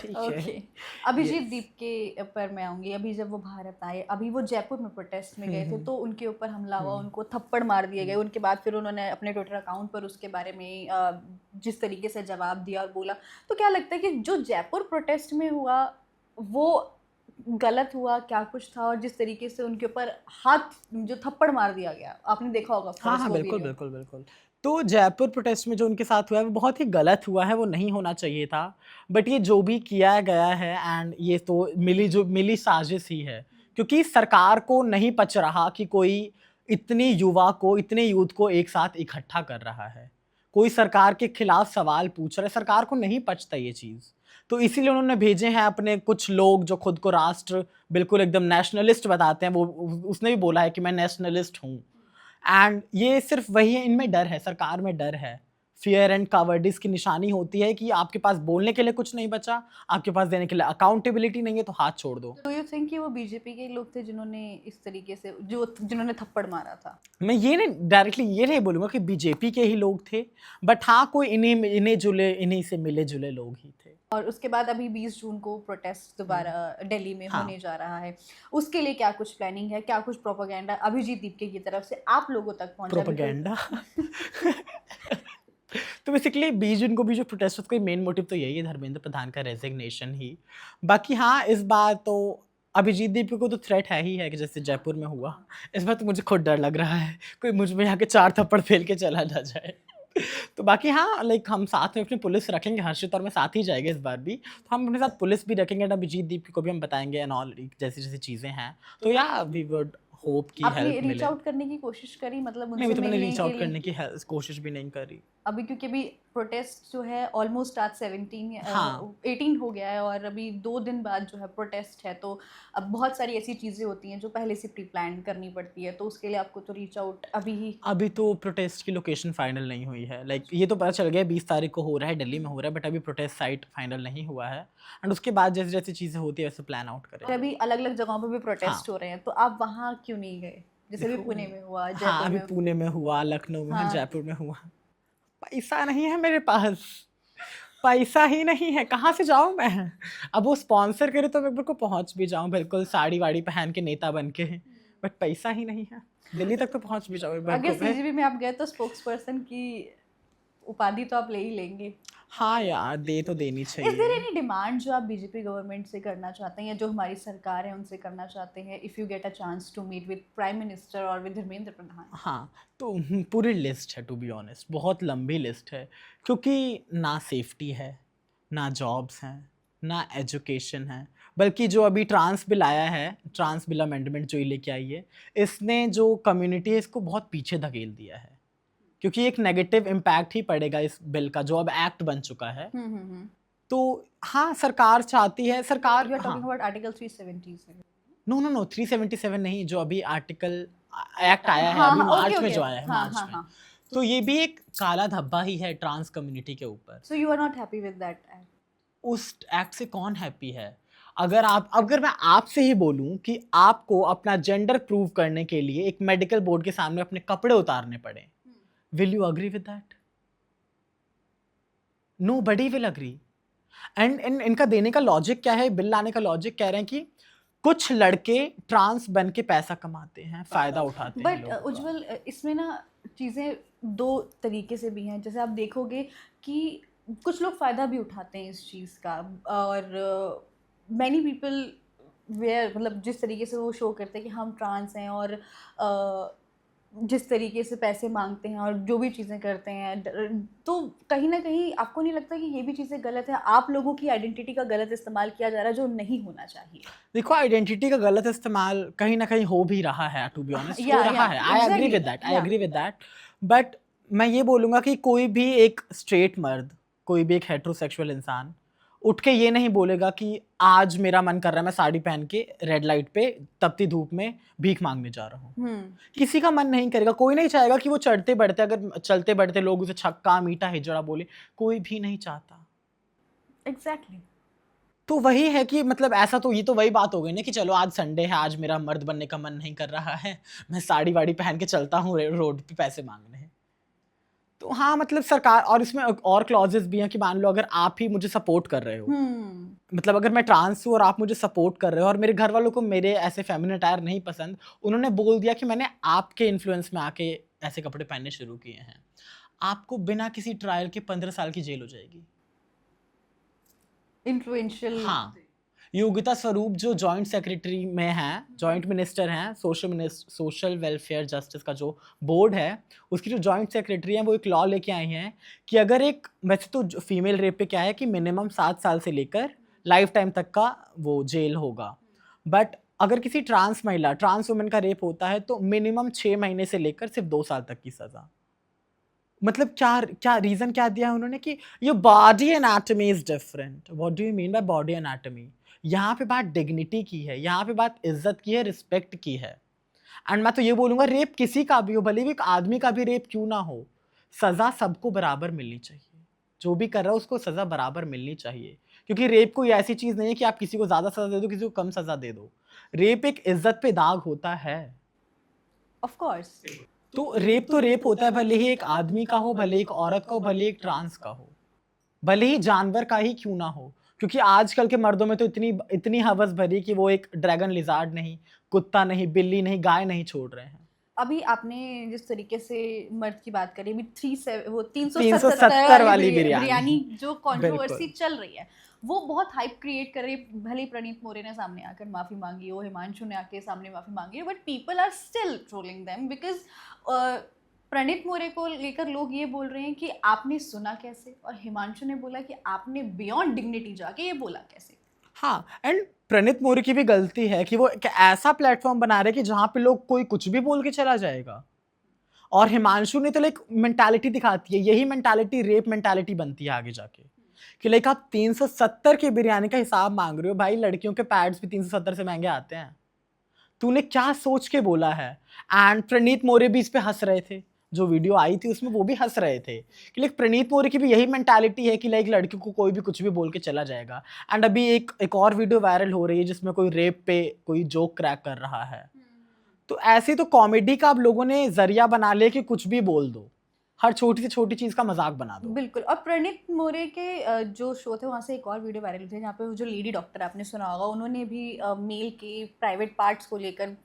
ठीक है। ओके, अभिजीत दीप के ऊपर मैं आऊंगी। अभी जब वो भारत आए, अभी वो जयपुर में प्रोटेस्ट में गए थे, तो उनके ऊपर हमला हुआ, उनको थप्पड़ मार दिए गए। उनके बाद फिर उन्होंने अपने ट्विटर अकाउंट पर उसके बारे में जिस तरीके से जवाब दिया और बोला, तो क्या लगता है कि जो जयपुर प्रोटेस्ट में हुआ वो गलत हुआ, क्या कुछ था? और जिस तरीके से उनके ऊपर हाथ जो थप्पड़ मार दिया गया, आपने देखा होगा। हाँ हाँ, बिल्कुल बिल्कुल बिल्कुल। तो जयपुर प्रोटेस्ट में जो उनके साथ हुआ है वो बहुत ही गलत हुआ है, वो नहीं होना चाहिए था। बट ये जो भी किया गया है एंड ये तो मिली साजिश ही है, क्योंकि सरकार को नहीं पच रहा कि कोई इतने यूथ को एक साथ इकट्ठा कर रहा है, कोई सरकार के खिलाफ सवाल पूछ रहा है, सरकार को नहीं पचता ये चीज़। तो इसीलिए उन्होंने भेजे हैं अपने कुछ लोग जो खुद को राष्ट्र बिल्कुल एकदम नेशनलिस्ट बताते हैं। वो उसने भी बोला है कि मैं नेशनलिस्ट हूँ, एंड ये सिर्फ वही है, इनमें डर है, सरकार में डर है। फियर एंड कावर्डिस की निशानी होती है कि आपके पास बोलने के लिए कुछ नहीं बचा, आपके पास देने के लिए अकाउंटेबिलिटी नहीं है, तो हाथ छोड़ दो। डू यू थिंक कि वो बीजेपी के लोग थे जिन्होंने इस तरीके से जिन्होंने थप्पड़ मारा था? मैं ये नहीं डायरेक्टली ये नहीं बोलूँगा कि बीजेपी के ही लोग थे, बट हाँ कोई इन्हीं से मिले जुले लोग ही थे। और उसके बाद अभी 20 जून को प्रोटेस्ट दोबारा दिल्ली में होने जा रहा है, उसके लिए क्या कुछ प्लानिंग है, क्या कुछ प्रोपेगेंडा अभिजीत दीपके की तरफ से आप लोगों तक पहुंचा? प्रोपेगेंडा तो बेसिकली 20 जून को भी जो प्रोटेस्ट उसका मेन मोटिव तो यही है, धर्मेंद्र प्रधान का रेजिग्नेशन ही। बाकी हाँ, इस बार तो अभिजीत दीपक को तो थ्रेट है ही है कि जैसे जयपुर में हुआ, इस बार तो मुझे खुद डर लग रहा है कोई मुझ में यहाँ के 4 थप्पड़ फेल के चला ना जाए। तो बाकी हाँ, लाइक हम साथ में अपनी पुलिस रखेंगे, हर्षित और मैं साथ ही जाएंगे इस बार भी, तो हम अपने साथ पुलिस भी रखेंगे, अभिजीत दीपक को भी हम बताएंगे एंड ऑल, जैसी जैसी चीज़ें हैं। तो या वी वुड होप की हेल्प मिले। रीच आउट करने की कोशिश करी, मतलब उनसे नहीं, तो मैंने मिलने रीच के आउट लिए? करने की कोशिश भी नहीं करी अभी क्योंकि अभी प्रोटेस्ट जो है ऑलमोस्ट आज 18 हो गया है, और अभी 2 दिन बाद जो है प्रोटेस्ट है, तो अब बहुत सारी ऐसी चीज़ें होती हैं जो पहले से प्री प्लान करनी पड़ती है, तो उसके लिए आपको तो रीच आउट अभी तो प्रोटेस्ट की लोकेशन फाइनल नहीं हुई है। लाइक ये तो पता चल गया 20 तारीख को हो रहा है, दिल्ली में हो रहा है, बट अभी प्रोटेस्ट साइट फाइनल नहीं हुआ है, एंड उसके बाद जैसे जैसी चीज़ें होती है वैसे प्लान आउट करें। अभी अलग अलग जगहों पर भी प्रोटेस्ट हो रहे हैं, तो आप वहाँ क्यों नहीं गए? जैसे अभी पुणे में हुआ, जयपुर हाँ, अभी में पुणे में हुआ, लखनऊ में हाँ। जयपुर में हुआ। पैसा नहीं है मेरे पास, पैसा ही नहीं है, कहाँ से जाऊँ मैं? अब वो स्पॉन्सर करे तो मैं बिल्कुल पहुँच भी जाऊँ, बिल्कुल साड़ी वाड़ी पहन के नेता बन के, बट पैसा ही नहीं है। दिल्ली तक तो पहुँच भी जाऊँ। अगर सीजीबी में आप गए तो स्पोक्स पर्सन की उपाधि तो आप ले ही लेंगे। हाँ यार, दे तो देनी चाहिए। इज देयर एनी डिमांड जो आप बीजेपी गवर्नमेंट से करना चाहते हैं, या जो हमारी सरकार है उनसे करना चाहते हैं, if you get a chance to meet with prime minister और विद धर्मेंद्र प्रधान? हाँ, तो पूरी लिस्ट है, टू बी ऑनेस्ट बहुत लंबी लिस्ट है, क्योंकि ना सेफ्टी है, ना जॉब्स हैं, ना एजुकेशन है, बल्कि जो अभी ट्रांस बिल आया है, ट्रांस बिल अमेंडमेंट जो ये लेके आई है, इसने जो कम्युनिटी है इसको बहुत पीछे धकेल दिया है, क्योंकि एक नेगेटिव इम्पैक्ट ही पड़ेगा इस बिल का जो अब एक्ट बन चुका है। तो हाँ, सरकार चाहती है, सरकार you are talking about article 377? No 377 नहीं, जो अभी आर्टिकल एक्ट आया है अभी मार्च में, जो आया है मार्च में, तो ये भी एक काला धब्बा ही है ट्रांस कम्युनिटी के ऊपर। So you are not happy with that act? उस एक्ट से कौन हैप्पी है? अगर मैं आपसे ही बोलूं कि आपको अपना जेंडर प्रूव करने के लिए एक मेडिकल बोर्ड के सामने अपने कपड़े उतारने पड़े, will you agree with that? Nobody will agree. And इनका देने का लॉजिक क्या है, बिल लाने का लॉजिक कह रहे हैं कि कुछ लड़के ट्रांस बन के पैसा कमाते हैं, फायदा उठाते हैं बट लोगों का। उज्जवल, इसमें ना चीज़ें दो तरीके से भी हैं। जैसे आप देखोगे कि कुछ लोग फ़ायदा भी उठाते हैं इस चीज़ का, और मैनी पीपल वेयर, मतलब जिस तरीके से वो शो करते हैं कि हम ट्रांस हैं, और जिस तरीके से पैसे मांगते हैं और जो भी चीज़ें करते हैं, तो कहीं ना कहीं आपको नहीं लगता कि ये भी चीज़ें गलत है? आप लोगों की आइडेंटिटी का गलत इस्तेमाल किया जा रहा है जो नहीं होना चाहिए। देखो, आइडेंटिटी का गलत इस्तेमाल कहीं ना कहीं हो भी रहा है, टू बी ऑनेस्ट, हो Yeah, रहा yeah, है। I agree exactly, with that, I yeah. Agree with that. But मैं ये बोलूंगा कि कोई भी एक स्ट्रेट मर्द, कोई भी एक हेट्रोसेक्सुअल इंसान उठ के ये नहीं बोलेगा कि आज मेरा मन कर रहा है मैं साड़ी पहन के रेड लाइट पे तपती धूप में भीख मांगने जा रहा हूँ। किसी का मन नहीं करेगा, कोई नहीं चाहेगा कि वो चढ़ते बढ़ते, अगर चलते बढ़ते लोग उसे छक्का मीठा हिजड़ा बोले, कोई भी नहीं चाहता। एग्जैक्टली। तो वही है कि मतलब ऐसा, तो ये तो वही बात हो गई ना कि चलो आज संडे है, आज मेरा मर्द बनने का मन नहीं कर रहा है, मैं साड़ी वाड़ी पहन के चलता हूँ रोड पे पैसे मांगने। तो हाँ, मतलब सरकार, और इसमें और क्लॉजेस भी हैं कि मान लो अगर आप ही मुझे सपोर्ट कर रहे हो, मतलब अगर मैं ट्रांस हूँ और आप मुझे सपोर्ट कर रहे हो, और मेरे घर वालों को मेरे ऐसे फेमिनिन अटायर नहीं पसंद, उन्होंने बोल दिया कि मैंने आपके इन्फ्लुएंस में आके ऐसे कपड़े पहनने शुरू किए हैं, आपको बिना किसी ट्रायल के 15 साल की जेल हो जाएगी। इन्फ्लुएंशियल। हाँ, योगिता स्वरूप जो जॉइंट सेक्रेटरी में हैं, जॉइंट मिनिस्टर हैं, सोशल वेलफेयर जस्टिस का जो बोर्ड है, उसकी जो जॉइंट सेक्रेटरी हैं, वो एक लॉ लेके आई हैं कि अगर एक, वैसे तो फीमेल रेप पे क्या है कि मिनिमम 7 साल से लेकर लाइफ टाइम तक का वो जेल होगा, बट अगर किसी ट्रांस महिला, ट्रांस वुमेन का रेप होता है तो मिनिमम 6 महीने से लेकर सिर्फ 2 साल तक की सजा। मतलब क्या क्या रीजन क्या दिया है उन्होंने कि your body anatomy is different. What do you mean by body anatomy? यहाँ पे बात डिग्निटी की है, यहाँ पे बात इज्जत की है, रिस्पेक्ट की है। एंड मैं तो ये बोलूँगा, रेप किसी का भी हो, भले भी एक आदमी का भी रेप क्यों ना हो, सज़ा सबको बराबर मिलनी चाहिए। जो भी कर रहा है उसको सज़ा बराबर मिलनी चाहिए, क्योंकि रेप कोई ऐसी चीज़ नहीं है कि आप किसी को ज़्यादा सज़ा दे दो, किसी को कम सज़ा दे दो। रेप एक इज्जत पे दाग होता है। Of course. तो रेप होता है, भले ही एक आदमी का हो, भले एक औरत का हो, भले एक ट्रांस का हो, भले ही जानवर का ही क्यों ना हो, क्योंकि आजकल के मर्दों में तो इतनी हवस भरी कि वो एक ड्रैगन लिजार्ड नहीं, कुत्ता नहीं, बिल्ली नहीं, गाय नहीं छोड़ रहे हैं। अभी आपने जिस तरीके से मर्द की बात करी, अभी 370 370 वाली बिरयानी जो कंट्रोवर्सी बिल्कुल। चल रही है, वो बहुत हाइप क्रिएट कर रही है। भले ही प्रणीत मोरे ने सामने आकर माफ़ी मांगी हो, हिमांशु ने आके सामने माफ़ी मांगी हो, but people are still trolling them because Praneet More को लेकर लोग ये बोल रहे हैं कि आपने सुना कैसे, और हिमांशु ने बोला कि आपने बियॉन्ड डिग्निटी जाके ये बोला कैसे। हाँ, एंड प्रणीत मोरे की भी गलती है कि वो एक ऐसा प्लेटफॉर्म बना रहे कि जहाँ पे लोग कोई कुछ भी बोल के चला जाएगा। और हिमांशु ने तो लाइक मेंटालिटी दिखाती है, यही मेंटालिटी रेप मेंटालिटी बनती है आगे जाके, कि लाइक आप 370 की बिरयानी का हिसाब मांग रहे हो। भाई, लड़कियों के पैड्स भी 370 से महंगे आते हैं। तूने क्या सोच के बोला है? एंड प्रणीत मोरे भी इस पे हंस रहे थे, जो वीडियो आई थी उसमें वो भी हंस रहे थे कि लाइक प्रणीत मोरे की भी यही मेंटालिटी है कि लाइक लड़की को कोई भी कुछ भी बोल के चला जाएगा। एंड अभी एक और वीडियो वायरल हो रही है जिसमें कोई रेप पे कोई जोक क्रैक कर रहा है। तो ऐसे तो कॉमेडी का आप लोगों ने जरिया बना लिया कि कुछ भी बोल दो, हर छोटी से छोटी चीज का मजाक बना दो। बिल्कुल। और प्रणीत मोरे के जो शो थे वहाँ से एक और वीडियो वायरल हुई थी जहाँ पे वो जो लेडी डॉक्टर आपने सुना होगा, उन्होंने भी मेल के प्राइवेट पार्ट्स को लेकर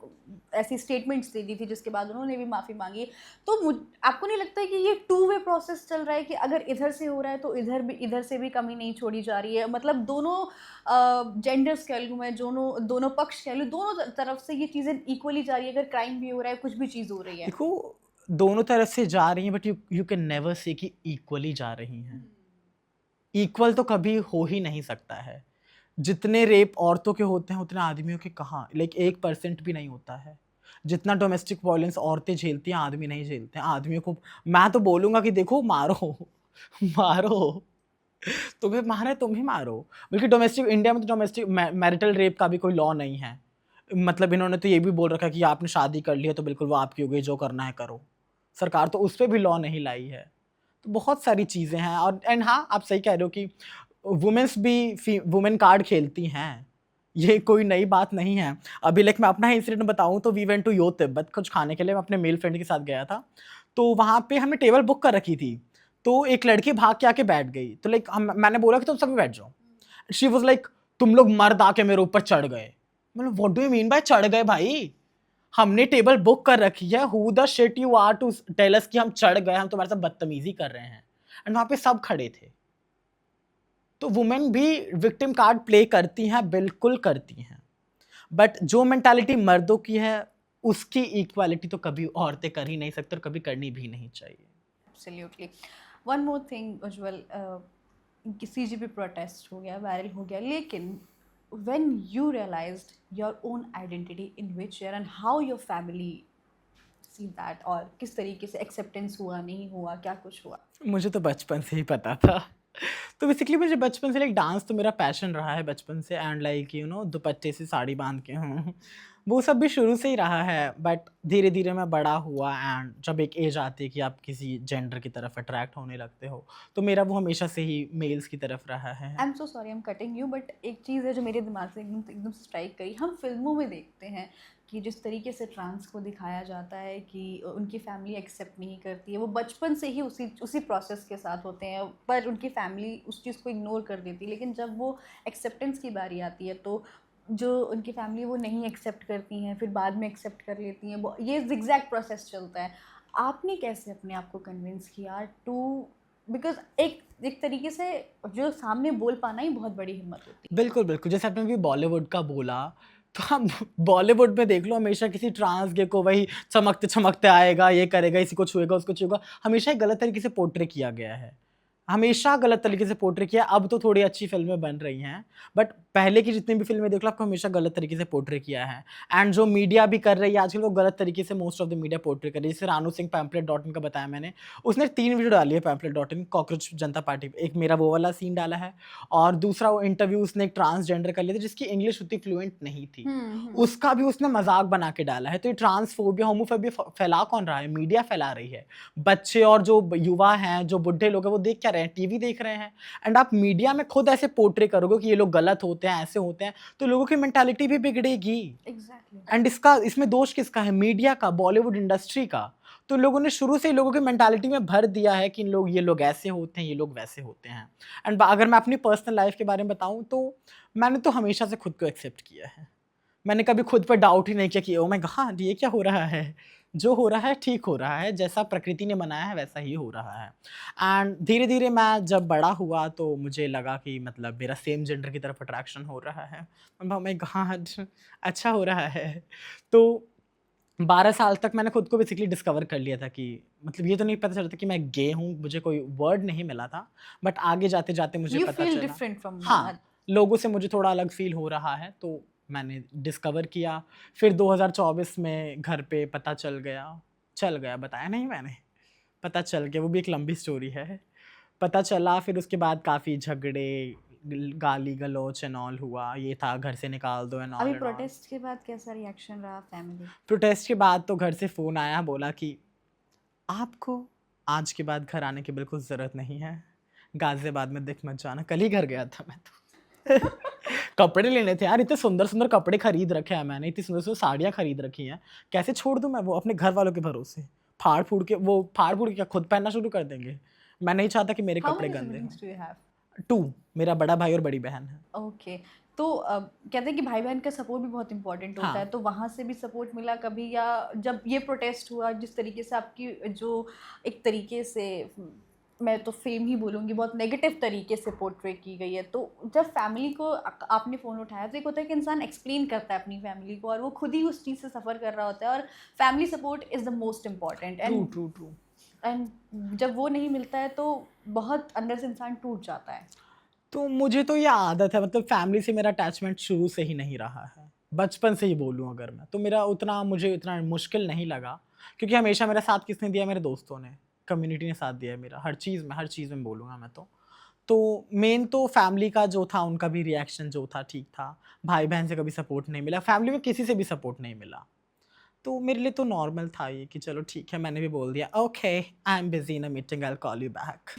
ऐसी स्टेटमेंट्स दे दी थी, जिसके बाद उन्होंने भी माफ़ी मांगी। तो आपको नहीं लगता है कि ये 2 वे प्रोसेस चल रहा है कि अगर इधर से हो रहा है तो इधर से भी कमी नहीं छोड़ी जा रही है? मतलब दोनों जेंडर्स कह लूँ मैं, दोनों पक्ष कह लूँ, दोनों तरफ से ये चीज़ें इक्वली जा रही है। अगर क्राइम भी हो रहा है, कुछ भी चीज़ हो रही है, देखो, दोनों तरफ से जा रही हैं, but you can never say कि इक्वली जा रही हैं। इक्वल तो कभी हो ही नहीं सकता है। जितने रेप औरतों के होते हैं उतने आदमियों के कहाँ, लाइक 1% भी नहीं होता है। जितना डोमेस्टिक वायलेंस औरतें झेलती हैं, आदमी नहीं झेलते हैं। आदमियों को मैं तो बोलूँगा कि देखो, मारो मारो, तुम्हें मारा है तुम ही मारो। बल्कि डोमेस्टिक, इंडिया में तो डोमेस्टिक मैरिटल रेप का भी कोई लॉ नहीं है। मतलब इन्होंने तो ये भी बोल रखा है कि आपने शादी कर ली है तो बिल्कुल वो आपकी हो गई, जो करना है करो। सरकार तो उस पर भी लॉ नहीं लाई है। तो बहुत सारी चीज़ें हैं। और एंड हाँ, आप सही कह रहे हो कि वुमेन्स भी वुमेन कार्ड खेलती हैं, ये कोई नई बात नहीं है। अभी लाइक मैं अपना इंसिडेंट बताऊं तो वी वेंट टू यो तिब्बत कुछ खाने के लिए। मैं अपने मेल फ्रेंड के साथ गया था, तो वहाँ पे हमने टेबल बुक कर रखी थी। तो एक लड़की भाग के आके बैठ गई, तो लाइक मैंने बोला कि तुम सभी बैठ जाओ। शी वाज लाइक तुम लोग मर्द आके मेरे ऊपर चढ़ गए। मतलब what do you mean by चढ़ गए भाई? हमने टेबल बुक कर रखी है, who the shit you are to tell us कि हम चढ़ गए, हम तुम्हारे साथ बदतमीजी कर रहे हैं। एंड वहां पे सब खड़े थे। तो वुमेन भी विक्टिम कार्ड प्ले करती हैं, बिल्कुल करती हैं, बट जो मेंटालिटी मर्दों की है उसकी इक्वालिटी तो कभी औरतें कर ही नहीं सकती और कभी करनी भी नहीं चाहिए। Absolutely. One more thing, उज्जवल, CGP प्रोटेस्ट हो गया, वायरल हो गया, लेकिन when you realized your own identity in which year and how your family see that, और किस तरीके से acceptance हुआ, नहीं हुआ, क्या कुछ हुआ? मुझे तो बचपन से ही पता था। तो बेसिकली मुझे बचपन से लाइक डांस तो मेरा पैशन रहा है बचपन से, एंड लाइक यू नो दुपट्टे से साड़ी बांध के हूँ, वो सब भी शुरू से ही रहा है। बट धीरे धीरे मैं बड़ा हुआ एंड जब एक एज आती है कि आप किसी जेंडर की तरफ अट्रैक्ट होने लगते हो, तो मेरा वो हमेशा से ही मेल्स की तरफ रहा है। आई am so sorry, I am cutting you, but एक चीज़ है जो मेरे दिमाग से एकदम से स्ट्राइक करी। हम फिल्मों में देखते हैं कि जिस तरीके से ट्रांस को दिखाया जाता है कि उनकी फैमिली एक्सेप्ट नहीं करती है, वो बचपन से ही उसी प्रोसेस के साथ होते हैं, पर उनकी फैमिली उस चीज़ को इग्नोर कर देती है। लेकिन जब वो एक्सेप्टेंस की बारी आती है तो जो उनकी फैमिली वो नहीं एक्सेप्ट करती हैं, फिर बाद में एक्सेप्ट कर लेती हैं। ये zigzag प्रोसेस चलता है। आपने कैसे अपने आप को कन्विंस किया टू, बिकॉज एक तरीके से जो सामने बोल पाना ही बहुत बड़ी हिम्मत होती है। बिल्कुल बिल्कुल, जैसे आपने अभी बॉलीवुड का बोला, तो हम बॉलीवुड में देख लो हमेशा किसी ट्रांस गे को वही चमकते चमकते आएगा, ये करेगा, इसी को छुएगा, उसको छुएगा, हमेशा एक गलत तरीके से पोर्ट्रे किया गया है, हमेशा गलत तरीके से पोर्ट्रे किया। अब तो थोड़ी अच्छी फिल्में बन रही हैं, बट पहले की जितनी भी फिल्में देख लो आपको हमेशा गलत तरीके से पोर्ट्रे किया है। एंड जो मीडिया भी कर रही है आजकल, वो गलत तरीके से most of the media portray कर रही है। जैसे रानू सिंह पैम्पलेट.in का बताया मैंने, उसने 3 वीडियो डाली है पैम्पलेट.in, कॉकरोच जनता पार्टी पे। एक मेरा वो वाला सीन डाला है, और दूसरा वो इंटरव्यू उसने एक ट्रांसजेंडर कर लिया था जिसकी इंग्लिश उतनी फ्लुएंट नहीं थी, उसका भी उसने मजाक बना के डाला है। तो ये ट्रांसफोबिया होमोफोबिया फैला कौन रहा है? मीडिया फैला रही है। बच्चे और जो युवा हैं, जो बुढ़े लोग हैं, वो देख क्या रहे हैं? टीवी देख रहे हैं। एंड आप मीडिया में खुद ऐसे पोर्ट्रे करोगे कि ये लोग गलत होते हैं, ऐसे होते हैं, तो लोगों की मेंटालिटी भी बिगड़ेगी। एग्जैक्टली। एंड इसमें दोष किसका है? मीडिया का, बॉलीवुड इंडस्ट्री का। तो लोगों ने शुरू से ही लोगों की मेंटालिटी में भर दिया है कि ये लोग ऐसे होते हैं, ये लोग वैसे होते हैं। एंड अगर मैं अपनी पर्सनल लाइफ के बारे में बताऊं, तो मैंने तो हमेशा से खुद को एक्सेप्ट किया है। मैंने कभी खुद पर डाउट ही नहीं किया कि ओ माय गॉड ये क्या हो रहा है। जो हो रहा है ठीक हो रहा है, जैसा प्रकृति ने बनाया है वैसा ही हो रहा है। एंड धीरे धीरे मैं जब बड़ा हुआ तो मुझे लगा कि मतलब मेरा सेम जेंडर की तरफ अट्रैक्शन हो रहा है। ओ माय गॉड अच्छा हो रहा है। तो 12 साल तक मैंने खुद को बेसिकली डिस्कवर कर लिया था कि मतलब ये तो नहीं पता चलता कि मैं गे हूँ, मुझे कोई वर्ड नहीं मिला था, बट आगे जाते जाते मुझे You पता feel चला। different from हाँ, लोगों से मुझे थोड़ा अलग फील हो रहा है, तो मैंने डिस्कवर किया। फिर 2024 में घर पे पता चल गया, बताया नहीं मैंने, पता चल गया, वो भी एक लंबी स्टोरी है। पता चला, फिर उसके बाद काफ़ी झगड़े, गाली गलौच एंड ऑल हुआ, ये था घर से निकाल दो एंड ऑल। अभी प्रोटेस्ट के बाद कैसा रिएक्शन रहा फैमिली? प्रोटेस्ट के बाद तो घर से फ़ोन आया, बोला कि आपको आज के बाद घर आने की बिल्कुल ज़रूरत नहीं है, गाज़ियाबाद में दिख मत जाना। कल ही घर गया था मैं तो कपड़े लेने थे यार, इतने सुंदर सुंदर कपड़े खरीद रखे हैं मैंने, इतनी सुंदर सुंदर साड़ियाँ खरीद रखी हैं, कैसे छोड़ दूँ मैं वो अपने घर वालों के भरोसे? फाड़ फूड़ के क्या खुद पहनना शुरू कर देंगे? मैं नहीं चाहता कि मेरे How कपड़े many गंदे siblings हों। do you have? 2, मेरा बड़ा भाई और बड़ी बहन है। ओके, तो कहते हैं कि भाई बहन का सपोर्ट भी बहुत इंपॉर्टेंट होता हाँ। है, तो वहाँ से भी सपोर्ट मिला कभी? या जब ये प्रोटेस्ट हुआ, जिस तरीके से आपकी जो एक तरीके से मैं तो फेम ही बोलूँगी, बहुत नेगेटिव तरीके से पोर्ट्रे की गई है, तो जब फैमिली को आपने फ़ोन उठाया, तो एक होता है कि इंसान एक्सप्लेन करता है अपनी फैमिली को, और वो खुद ही उस चीज़ से सफ़र कर रहा होता है, और family support is the most important. True. And जब वो नहीं मिलता है तो बहुत अंदर से इंसान टूट जाता है। तो मुझे तो ये आदत है, मतलब फैमिली से मेरा अटैचमेंट शुरू से ही नहीं रहा है, बचपन से ही बोलूँ अगर मैं, तो मुझे इतना मुश्किल नहीं लगा, क्योंकि हमेशा मेरा साथ किसने दिया? मेरे दोस्तों ने, कम्युनिटी ने साथ दिया है मेरा हर चीज़ में बोलूँगा मैं तो मेन तो फैमिली का जो था, उनका भी रिएक्शन जो था ठीक था। भाई बहन से कभी सपोर्ट नहीं मिला, फैमिली में किसी से भी सपोर्ट नहीं मिला, तो मेरे लिए तो नॉर्मल था ये कि चलो ठीक है। मैंने भी बोल दिया okay I am busy in a meeting, I will call you back,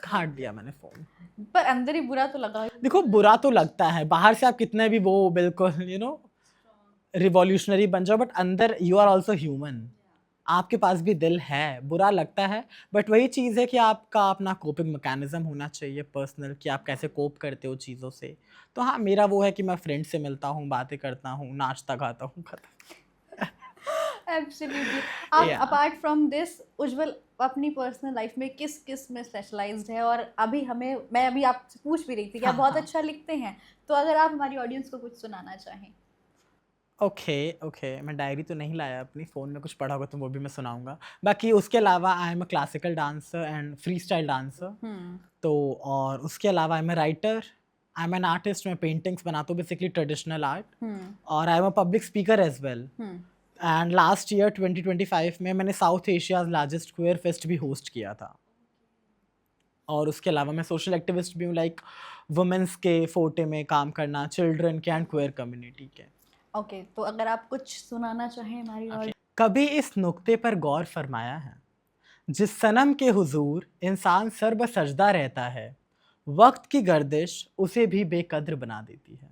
काट दिया मैंने फ़ोन। पर अंदर ही बुरा तो लगा। देखो बुरा तो लगता है, बाहर से आप कितने भी वो बिल्कुल रिवॉल्यूशनरी बन जाओ, बट अंदर यू आर ऑल्सो ह्यूमन, आपके पास भी दिल है, बुरा लगता है, बट वही चीज़ है कि आपका अपना कोपिंग मैकेनिज्म होना चाहिए पर्सनल, कि आप कैसे कोप करते हो चीज़ों से। तो हाँ, मेरा वो है कि मैं फ्रेंड से मिलता हूँ, बातें करता हूँ, नाचता गाता हूँ, खत्म। एब्सोल्युटली। आप या अपार्ट फ्रॉम दिस उज्जवल अपनी पर्सनल लाइफ में किस किस में स्पेशलाइज्ड है? और अभी मैं अभी आपसे पूछ भी रही थी कि आप हाँ, बहुत हाँ। अच्छा लिखते हैं, तो अगर आप हमारी ऑडियंस को कुछ सुनाना चाहें। ओके, मैं डायरी तो नहीं लाया अपनी, फ़ोन में कुछ पढ़ा होगा तो वो भी मैं सुनाऊँगा। बाकी उसके अलावा I am a classical dancer and free style dancer. तो और उसके अलावा I am a writer, I am an artist, मैं पेंटिंग्स बनाता हूँ, बेसिकली ट्रेडिशनल आर्ट। और I am a public speaker as well. And last year 2025 में मैंने south Asia's largest queer fest भी होस्ट किया था। और उसके अलावा मैं सोशल एक्टिविस्ट भी हूँ, लाइक वुमेन्स के फोटे में काम करना, चिल्ड्रन के एंड क्वेयर कम्युनिटी के। ओके, तो अगर आप कुछ सुनाना चाहें हमारी ऑडियंस। कभी इस नुक्ते पर गौर फरमाया है, जिस सनम के हुजूर इंसान सर ब सजदा रहता है, वक्त की गर्दिश उसे भी बेकद्र बना देती है।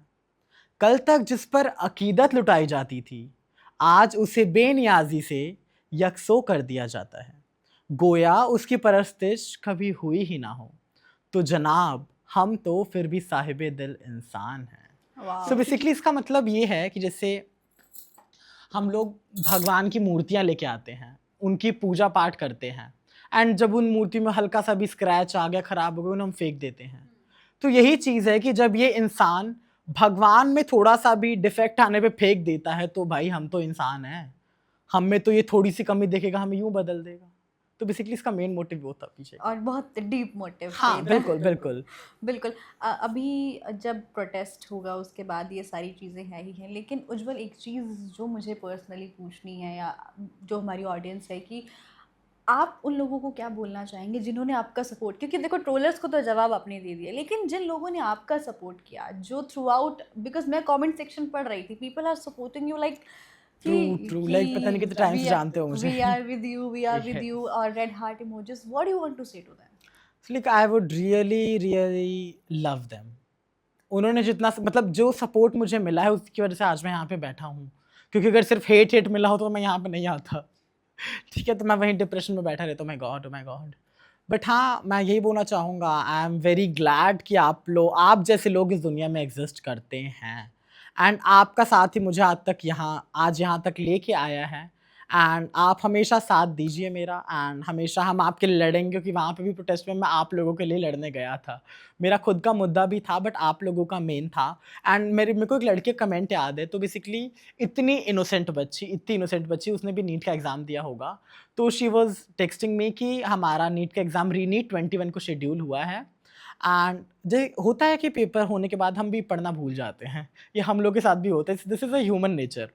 कल तक जिस पर अकीदत लुटाई जाती थी, आज उसे बेनियाजी से यकसो कर दिया जाता है, गोया उसकी परस्तिश कभी हुई ही ना हो। तो जनाब, हम तो फिर भी साहिबे दिल इंसान हैं। सो बेसिकली इसका मतलब ये है कि जैसे हम लोग भगवान की मूर्तियाँ लेके आते हैं, उनकी पूजा पाठ करते हैं, एंड जब उन मूर्ति में हल्का सा भी स्क्रैच आ गया, खराब हो गया, उन्हें हम फेंक देते हैं। तो यही चीज़ है कि जब ये इंसान भगवान में थोड़ा सा भी डिफेक्ट आने पे फेंक देता है, तो भाई हम तो इंसान हैं, हम में तो ये थोड़ी सी कमी देखेगा, हमें यूं बदल देगा। तो बेसिकली इसका मेन मोटिव वो था पीछे। और बहुत डीप मोटिव। हाँ, बिल्कुल बिल्कुल बिल्कुल। अभी जब प्रोटेस्ट होगा उसके बाद ये सारी चीज़ें हैं ही हैं, लेकिन उज्जवल एक चीज़ जो मुझे पर्सनली पूछनी है या जो हमारी ऑडियंस है कि आप उन लोगों को क्या बोलना चाहेंगे जिन्होंने आपका सपोर्ट, क्योंकि देखो ट्रोलर्स को तो जवाब आपने दे दिया, लेकिन जिन लोगों ने आपका सपोर्ट किया, जो थ्रू आउट, बिकॉज मैं कमेंट सेक्शन पढ़ रही थी, people are supporting you like true, like पता नहीं कितने टाइम से जानते हो मुझे। वी आर विद यू और red heart emojis, what do you want to say to them? Like I would really love them. उन्होंने जितना मतलब जो सपोर्ट मुझे मिला है उसकी वजह से आज मैं यहाँ पे बैठा हूँ, क्योंकि अगर सिर्फ हेट मिला हो तो मैं यहाँ पे नहीं आता। ठीक है, तो मैं वहीं डिप्रेशन में बैठा रहता हूँ, माय गॉड। बट हाँ, मैं यही बोलना चाहूँगा, आई एम वेरी ग्लैड कि आप जैसे लोग इस दुनिया में एग्जिस्ट करते हैं, एंड आपका साथ ही मुझे आज यहाँ तक लेके आया है। एंड आप हमेशा साथ दीजिए मेरा, एंड हमेशा हम आपके लिए लड़ेंगे, क्योंकि वहाँ पे भी प्रोटेस्ट में मैं आप लोगों के लिए लड़ने गया था। मेरा खुद का मुद्दा भी था, बट आप लोगों का मेन था। एंड मेरे को एक लड़के का कमेंट याद है, तो बेसिकली इतनी इनोसेंट बच्ची, उसने भी नीट का एग्ज़ाम दिया होगा। तो शी वॉज टेक्सटिंग मी कि हमारा नीट का एग्ज़ाम रीनीट 21 को शेड्यूल हुआ है, एंड जो होता है कि पेपर होने के बाद हम भी पढ़ना भूल जाते हैं, ये हम लोग के साथ भी होता है, this is a human nature.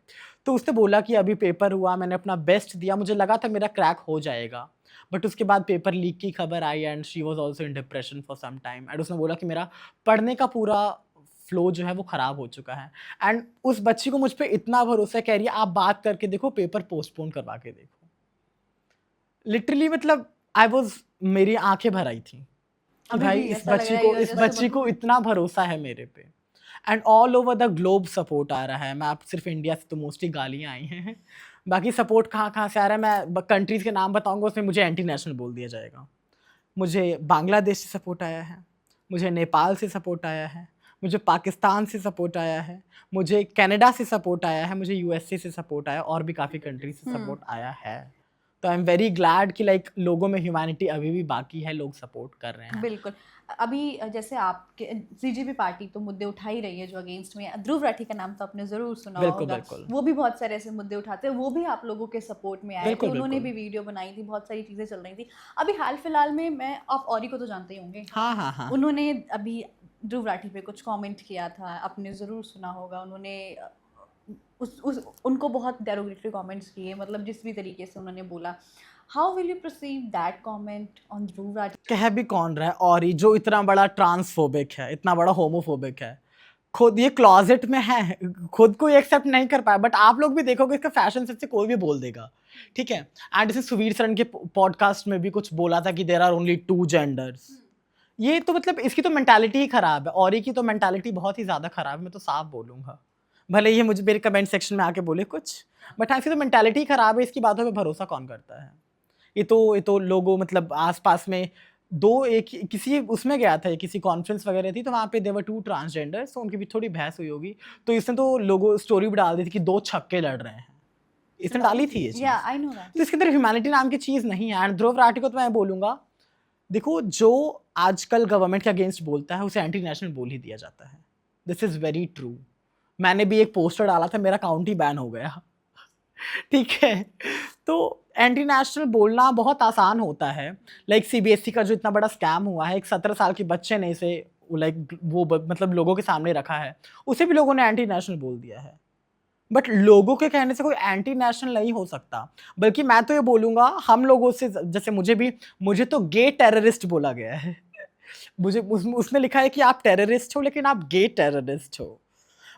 तो उसने बोला कि अभी पेपर हुआ, मैंने अपना बेस्ट दिया, मुझे लगा था मेरा क्रैक हो जाएगा, बट उसके बाद पेपर लीक की खबर आई and she was also in depression for some time. And उसने बोला कि मेरा पढ़ने का पूरा फ्लो जो है वो ख़राब हो चुका है। एंड उस बच्ची को मुझ पर इतना भरोसा, कह रही है आप बात करके देखो, पेपर पोस्टपोन करवा के देखो। लिटरली मतलब मेरी आंखें भर आई थी कि भाई इस बच्ची को इतना भरोसा है मेरे पे। And all over the globe support आ रहा है। मैं आप सिर्फ इंडिया से तो मोस्टली गालियाँ आई हैं, बाकी सपोर्ट कहाँ से आ रहा है, मैं कंट्रीज़ के नाम बताऊंगा, उसमें मुझे एंटी नेशनल बोल दिया जाएगा। मुझे बांग्लादेश से सपोर्ट आया है, मुझे नेपाल से सपोर्ट आया है, मुझे पाकिस्तान से सपोर्ट आया है, मुझे कनाडा से सपोर्ट आया है, मुझे यूएसए से सपोर्ट आया, और भी काफ़ी कंट्रीज से सपोर्ट आया है। तो आई एम वेरी ग्लैड कि लाइक लोगों में ह्यूमैनिटी अभी भी बाकी है, लोग सपोर्ट कर रहे हैं। बिल्कुल। अभी जैसे आपके सीजेपी पार्टी तो मुद्दे उठा ही रही है जो अगेंस्ट में, ध्रुव राठी का नाम तो आपने ज़रूर सुना होगा। वो भी बहुत सारे ऐसे मुद्दे उठाते हैं, वो भी आप लोगों के सपोर्ट में आए थे, उन्होंने भी वीडियो बनाई थी, बहुत सारी चीज़ें चल रही थी। अभी हाल फिलहाल में मैं, आप औरी को तो जानते ही होंगे। हाँ। उन्होंने अभी ध्रुव राठी पे कुछ कमेंट किया था, आपने ज़रूर सुना होगा। उन्होंने उनको बहुत डेरोगेटरी कमेंट्स किए, मतलब जिस भी तरीके से उन्होंने बोला। How will you perceive that comment on Dhruv Rathi? कह भी कौन रहा है, और जो इतना बड़ा ट्रांसफोबिक है, इतना बड़ा होमोफोबिक है, खुद ये क्लॉजेट में है, खुद को ये एक्सेप्ट नहीं कर पाया। बट आप लोग भी देखोगे इसका फैशन सेंस से कोई भी बोल देगा, ठीक है। एंड जैसे सुवीर सरन के पॉडकास्ट में भी कुछ बोला था कि देयर आर ओनली 2 जेंडर्स। ये तो मतलब इसकी तो मेंटालिटी ही खराब है, और की तो मेंटालिटी बहुत ही ज़्यादा खराब है, मैं तो साफ बोलूँगा। भले ये मुझे मेरे कमेंट सेक्शन में आके बोले कुछ, बट हाँ, इसकी तो मेंटालिटी खराब है, इसकी बातों पे भरोसा कौन करता है। ये तो लोगों मतलब आसपास में एक किसी उसमें गया था, किसी कॉन्फ्रेंस वगैरह थी, तो वहाँ पे देवर 2 ट्रांसजेंडर्स, तो उनकी भी थोड़ी बहस हुई होगी, तो इसने तो लोगों स्टोरी भी डाल दी थी कि 2 छक्के लड़ रहे हैं, इसने डाली थी ये चीज़। Yeah, I know that. तो इसके अंदर ह्यूमैनिटी नाम की चीज़ नहीं है। एंड ध्रुव राठी को तो मैं बोलूँगा, देखो जो आजकल गवर्नमेंट के अगेंस्ट बोलता है उसे एंटी नेशनल बोल ही दिया जाता है। This is very true. मैंने भी एक पोस्टर डाला था, मेरा अकाउंट ही बैन हो गया। ठीक है, तो एंटी नेशनल बोलना बहुत आसान होता है। लाइक सीबीएसई का जो इतना बड़ा स्कैम हुआ है, एक 17 साल के बच्चे ने इसे मतलब लोगों के सामने रखा है, उसे भी लोगों ने एंटी नेशनल बोल दिया है। बट लोगों के कहने से कोई एंटी नेशनल नहीं हो सकता, बल्कि मैं तो ये बोलूँगा, हम लोगों से, जैसे मुझे तो गे टेररिस्ट बोला गया है। मुझे उसने लिखा है कि आप टेररिस्ट हो, लेकिन आप गे टेररिस्ट हो।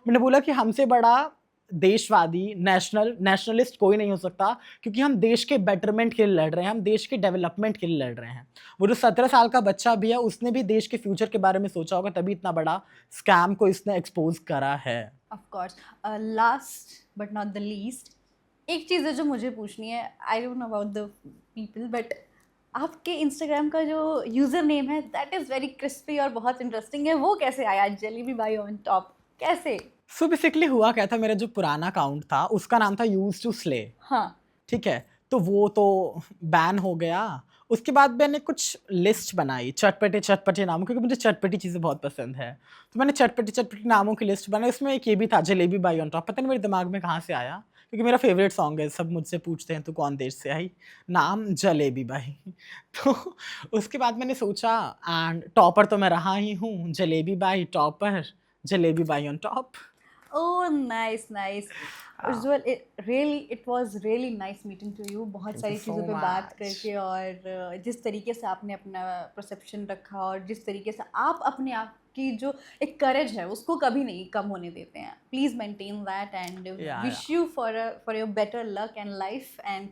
मैंने बोला कि हमसे बड़ा देशवादी नेशनलिस्ट कोई नहीं हो सकता, क्योंकि हम देश के बेटरमेंट के लिए लड़ रहे हैं, हम देश के डेवलपमेंट के लिए लड़ रहे हैं। वो जो 17 साल का बच्चा भी है, उसने भी देश के फ्यूचर के बारे में सोचा होगा, तभी इतना बड़ा स्कैम को इसने एक्सपोज करा है। Of course. Last but not the least, एक चीज़ है जो मुझे पूछनी है, I don't know about the people, but आपके इंस्टाग्राम का जो यूज़र नेम है दैट इज़ वेरी क्रिस्पी और बहुत इंटरेस्टिंग है, वो कैसे आया जलेबी बाई ऑन टॉप, कैसे? सो बेसिकली हुआ क्या था, मेरा जो पुराना अकाउंट था उसका नाम था यूज टू स्ले। हाँ, ठीक है, तो वो तो बैन हो गया। उसके बाद मैंने कुछ लिस्ट बनाई चटपटे नामों, क्योंकि मुझे चटपटी चीज़ें बहुत पसंद है, तो मैंने चटपटे नामों की लिस्ट बनाई। उसमें एक ये भी था जलेबी बाई ऑन टॉप, पता नहीं मेरे दिमाग में कहाँ से आया, क्योंकि मेरा फेवरेट सॉन्ग है, सब मुझसे पूछते हैं तू कौन देश से आई, नाम जलेबी बाई। तो उसके बाद मैंने सोचा, एंड टॉपर तो मैं रहा ही हूँ, jalebi by topper, jalebi by on top. oh nice. Ujjwal, it was really nice meeting to you. बहुत Thank सारी you so चीज़ों पे बात much. करके, और जिस तरीके से आपने अपना परसेप्शन रखा, और जिस तरीके से आप अपने आप की जो एक करेज है उसको कभी नहीं कम होने देते हैं। Please maintain that and wish you for your better luck and life, and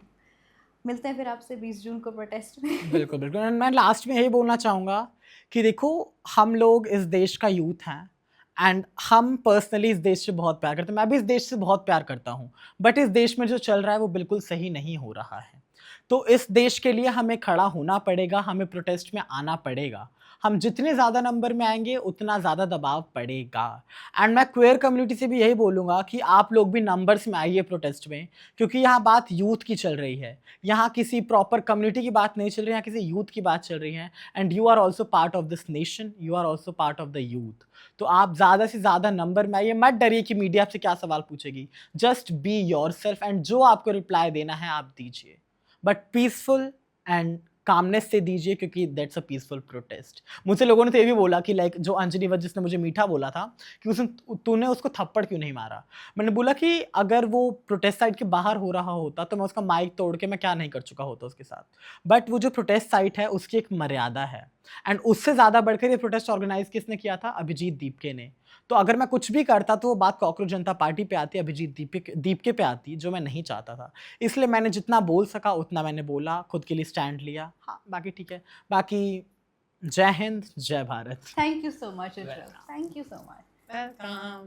मिलते हैं फिर आपसे 20 जून को प्रोटेस्ट में। बिल्कुल। मैं लास्ट में यही बोलना चाहूँगा कि देखो, हम लोग इस देश का यूथ हैं, एंड हम पर्सनली इस देश से बहुत प्यार करते हैं। मैं भी इस देश से बहुत प्यार करता हूँ, बट इस देश में जो चल रहा है वो बिल्कुल सही नहीं हो रहा है। तो इस देश के लिए हमें खड़ा होना पड़ेगा, हमें प्रोटेस्ट में आना पड़ेगा। हम जितने ज़्यादा नंबर में आएंगे उतना ज़्यादा दबाव पड़ेगा। एंड मैं क्वेयर कम्युनिटी से भी यही बोलूँगा कि आप लोग भी नंबर्स में आइए प्रोटेस्ट में, क्योंकि यहाँ बात यूथ की चल रही है, यहाँ किसी प्रॉपर कम्युनिटी की बात नहीं चल रही है, यहाँ किसी यूथ की बात चल रही है। And you are also part of this nation, you are also part of the youth. तो आप ज़्यादा से ज़्यादा नंबर में आइए, मत डरिए कि मीडिया आपसे क्या सवाल पूछेगी। Just be yourself, and जो आपको रिप्लाई देना है आप दीजिए, बट पीसफुल एंड कामनेस से दीजिए, क्योंकि दैट्स अ पीसफुल प्रोटेस्ट। मुझसे लोगों ने तो ये भी बोला कि लाइक जो अंजलि वत जिसने मुझे मीठा बोला था कि तूने उसको थप्पड़ क्यों नहीं मारा। मैंने बोला कि अगर वो प्रोटेस्ट साइट के बाहर हो रहा होता तो मैं उसका माइक तोड़ के मैं क्या नहीं कर चुका होता उसके साथ। बट वो जो प्रोटेस्ट साइट है उसकी एक मर्यादा है, एंड उससे ज़्यादा बढ़कर ये प्रोटेस्ट ऑर्गेनाइज किसने किया था? अभिजीत दीपके ने। तो अगर मैं कुछ भी करता तो वो बात कॉकरोच जनता पार्टी पे आती, अभिजीत दीपके पे आती, जो मैं नहीं चाहता था। इसलिए मैंने जितना बोल सका उतना मैंने बोला, खुद के लिए स्टैंड लिया। हाँ, बाकी ठीक है। बाकी जय हिंद, जय Bharat. Thank you so much, thank you so much. Welcome.